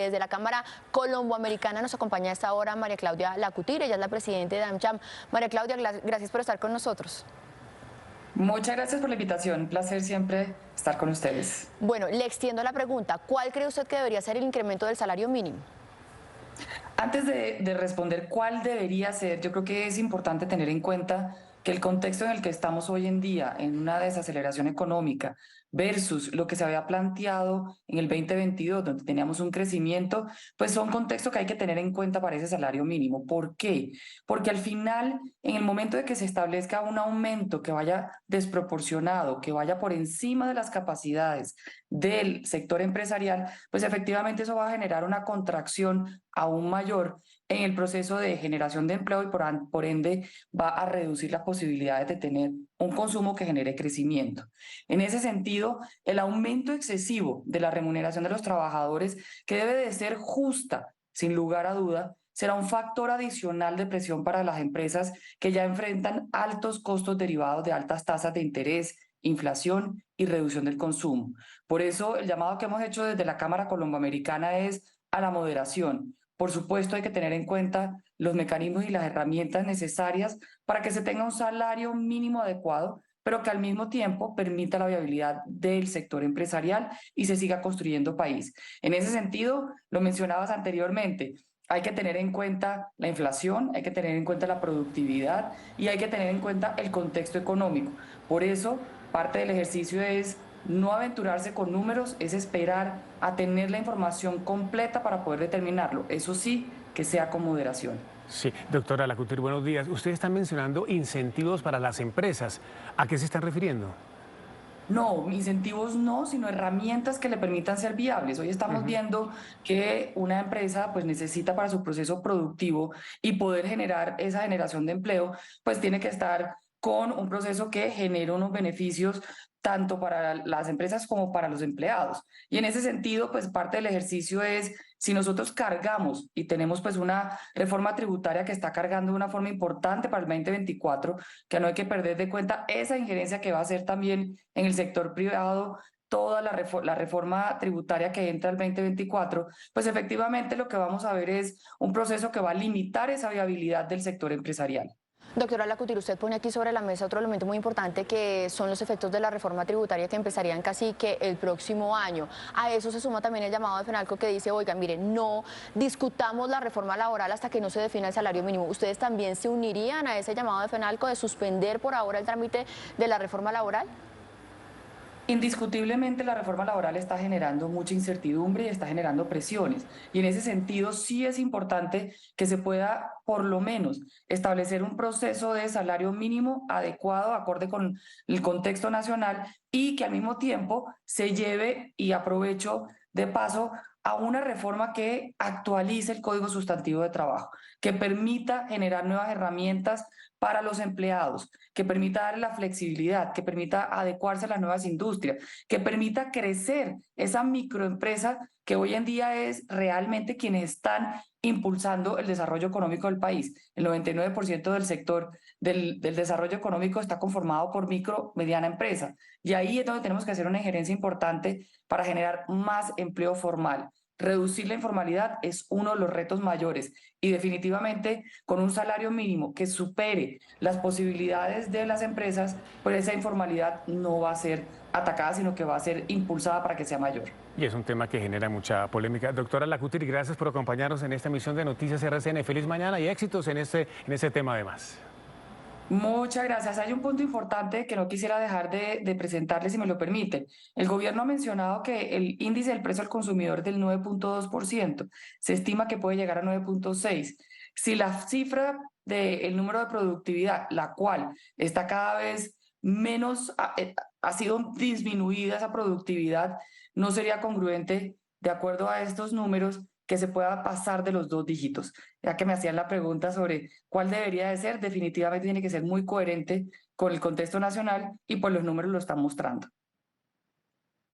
Desde la Cámara Colomboamericana nos acompaña a esta hora María Claudia Lacutir, ella es la presidenta de AmCham. María Claudia, gracias por estar con nosotros. Muchas gracias por la invitación. Un placer siempre estar con ustedes. Bueno, le extiendo la pregunta. ¿Cuál cree usted que debería ser el incremento del salario mínimo? Antes de responder cuál debería ser, yo creo que es importante tener en cuenta que el contexto en el que estamos hoy en día, en una desaceleración económica, versus lo que se había planteado en el 2022, donde teníamos un crecimiento, pues son contextos que hay que tener en cuenta para ese salario mínimo. ¿Por qué? Porque al final, en el momento de que se establezca un aumento que vaya desproporcionado, que vaya por encima de las capacidades del sector empresarial, pues efectivamente eso va a generar una contracción aún mayor en el proceso de generación de empleo y por ende va a reducir las posibilidades de tener un consumo que genere crecimiento. En ese sentido, el aumento excesivo de la remuneración de los trabajadores, que debe de ser justa, sin lugar a duda, será un factor adicional de presión para las empresas que ya enfrentan altos costos derivados de altas tasas de interés, inflación y reducción del consumo. Por eso, el llamado que hemos hecho desde la Cámara Colomboamericana es a la moderación. Por supuesto, hay que tener en cuenta los mecanismos y las herramientas necesarias para que se tenga un salario mínimo adecuado, pero que al mismo tiempo permita la viabilidad del sector empresarial y se siga construyendo país. En ese sentido, lo mencionabas anteriormente, hay que tener en cuenta la inflación, hay que tener en cuenta la productividad y hay que tener en cuenta el contexto económico. Por eso, parte del ejercicio es no aventurarse con números, es esperar a tener la información completa para poder determinarlo. Eso sí, que sea con moderación. Sí, doctora Lacutir, buenos días. Usted está mencionando incentivos para las empresas. ¿A qué se están refiriendo? No, incentivos no, sino herramientas que le permitan ser viables. Hoy estamos viendo que una empresa pues necesita para su proceso productivo y poder generar esa generación de empleo, pues tiene que estar con un proceso que genere unos beneficios tanto para las empresas como para los empleados. Y en ese sentido, pues parte del ejercicio es, si nosotros cargamos y tenemos pues una reforma tributaria que está cargando de una forma importante para el 2024, que no hay que perder de cuenta esa injerencia que va a hacer también en el sector privado toda la reforma tributaria que entra el 2024, pues efectivamente lo que vamos a ver es un proceso que va a limitar esa viabilidad del sector empresarial. Doctora Lacutir, usted pone aquí sobre la mesa otro elemento muy importante que son los efectos de la reforma tributaria que empezarían casi que el próximo año. A eso se suma también el llamado de FENALCO que dice, oigan, miren, no discutamos la reforma laboral hasta que no se defina el salario mínimo. ¿Ustedes también se unirían a ese llamado de FENALCO de suspender por ahora el trámite de la reforma laboral? Indiscutiblemente la reforma laboral está generando mucha incertidumbre y está generando presiones. Y en ese sentido sí es importante que se pueda por lo menos establecer un proceso de salario mínimo adecuado, acorde con el contexto nacional y que al mismo tiempo se lleve, y aprovecho de paso, a una reforma que actualice el Código Sustantivo de Trabajo, que permita generar nuevas herramientas para los empleados, que permita darle la flexibilidad, que permita adecuarse a las nuevas industrias, que permita crecer esa microempresa que hoy en día es realmente quienes están impulsando el desarrollo económico del país. El 99% del sector del desarrollo económico está conformado por micro, mediana empresa. Y ahí es donde tenemos que hacer una injerencia importante para generar más empleo formal. Reducir la informalidad es uno de los retos mayores y definitivamente con un salario mínimo que supere las posibilidades de las empresas, pues esa informalidad no va a ser atacada, sino que va a ser impulsada para que sea mayor. Y es un tema que genera mucha polémica. Doctora Lacutir, gracias por acompañarnos en esta emisión de Noticias RCN. Feliz mañana y éxitos en este tema además. Muchas gracias. Hay un punto importante que no quisiera dejar de presentarles, si me lo permiten. El gobierno ha mencionado que el índice del precio al consumidor es del 9,2%. Se estima que puede llegar a 9,6%. Si la cifra del número de productividad, la cual está cada vez menos, ha sido disminuida esa productividad, no sería congruente, de acuerdo a estos números, que se pueda pasar de los 2 dígitos. Ya que me hacían la pregunta sobre cuál debería de ser, definitivamente tiene que ser muy coherente con el contexto nacional y pues los números lo están mostrando.